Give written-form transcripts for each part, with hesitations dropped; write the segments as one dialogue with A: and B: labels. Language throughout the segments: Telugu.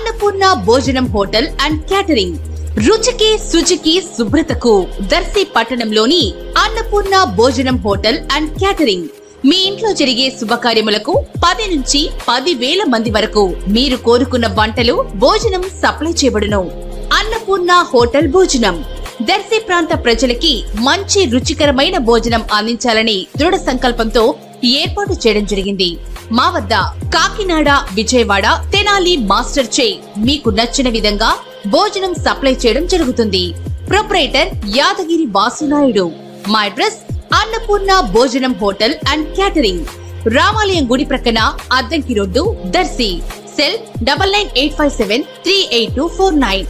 A: అన్నపూర్ణ భోజనం హోటల్ అండ్ క్యాటరింగ్. రుచికి శుచికి శుభ్రతకు దర్శి పట్టణంలోని అన్నపూర్ణ భోజనం హోటల్ అండ్ క్యాటరింగ్. మీ ఇంట్లో జరిగే శుభకార్యములకు 10 నుంచి 10,000 మంది వరకు మీరు కోరుకున్న వంటలు, భోజనం సప్లై చేయబడును. అన్నపూర్ణ హోటల్ భోజనం దర్శి ప్రాంత ప్రజలకి మంచి రుచికరమైన భోజనం అందించాలని దృఢ సంకల్పంతో ఏర్పాటు చేయడం జరిగింది. మా వద్ద కాకినాడ, విజయవాడ, తెనాలి మాస్టర్ చే మీకు నచ్చిన విధంగా భోజనం సప్లై చేయడం జరుగుతుంది. ప్రొపరేటర్ యాదగిరి వాసునాయుడు. మా అడ్రస్ అన్నపూర్ణ భోజనం హోటల్ అండ్ క్యాటరింగ్, రామాలయం గుడి ప్రక్కన, అద్దంకి రోడ్డు, దర్శి. సెల్ 9985738249.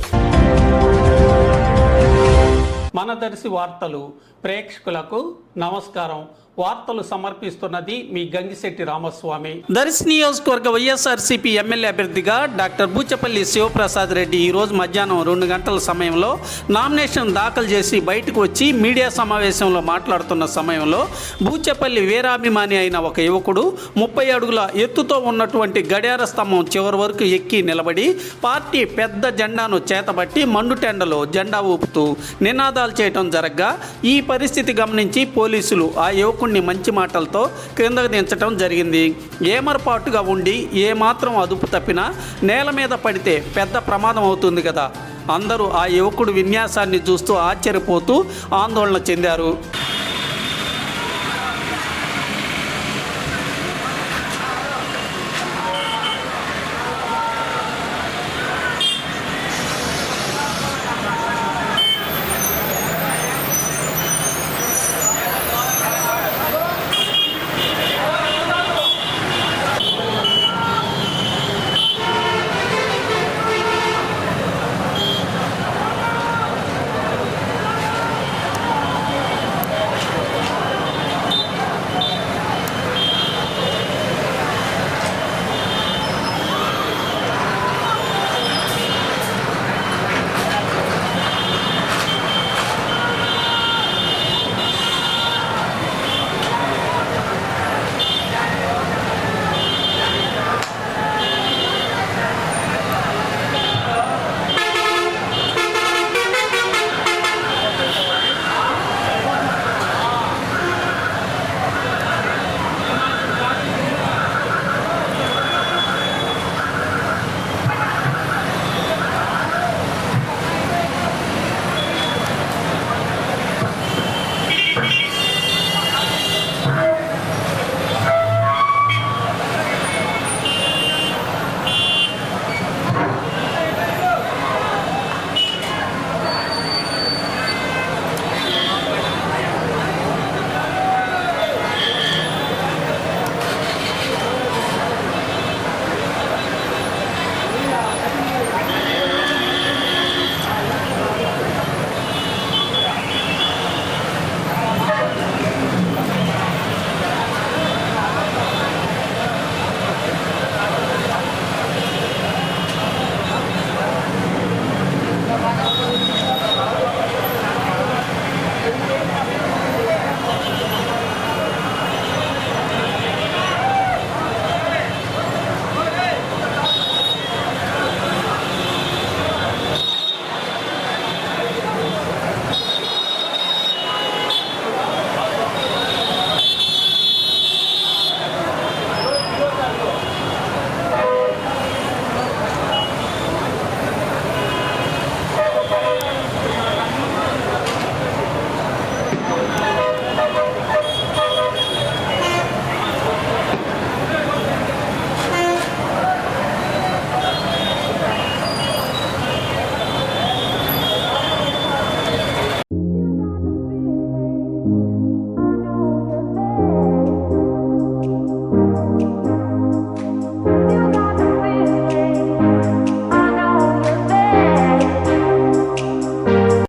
B: మన దర్శి వార్తలు ప్రేక్షకులకు నమస్కారం. వార్తలు సమర్పిస్తున్నది మీ గంగిశెట్టి రామస్వామి. దర్శి నియోజకవర్గ వైఎస్ఆర్సీపీ ఎమ్మెల్యే అభ్యర్థిగా డాక్టర్ బూచపల్లి శివప్రసాద్ రెడ్డి ఈరోజు మధ్యాహ్నం 2 గంటల సమయంలో నామినేషన్ దాఖలు చేసి బయటకు వచ్చి మీడియా సమావేశంలో మాట్లాడుతున్న సమయంలో బూచపల్లి వీరాభిమాని అయిన ఒక యువకుడు 30 అడుగుల ఎత్తుతో ఉన్నటువంటి గడియార స్తంభం చివరి వరకు ఎక్కి నిలబడి పార్టీ పెద్ద జెండాను చేతబట్టి మండుటెండలో జెండా ఊపుతూ నినాదాలు చేయడం జరగ్గా ఈ పరిస్థితి గమనించి పోలీసులు ఆ యువకుడిని మంచి మాటలతో క్రిందకు దించడం జరిగింది. ఏమరపాటుగా ఉండి ఏమాత్రం అదుపు తప్పినా నేల మీద పడితే పెద్ద ప్రమాదం అవుతుంది కదా. అందరూ ఆ యువకుడు విన్యాసాన్ని చూస్తూ ఆశ్చర్యపోతూ ఆందోళన చెందారు.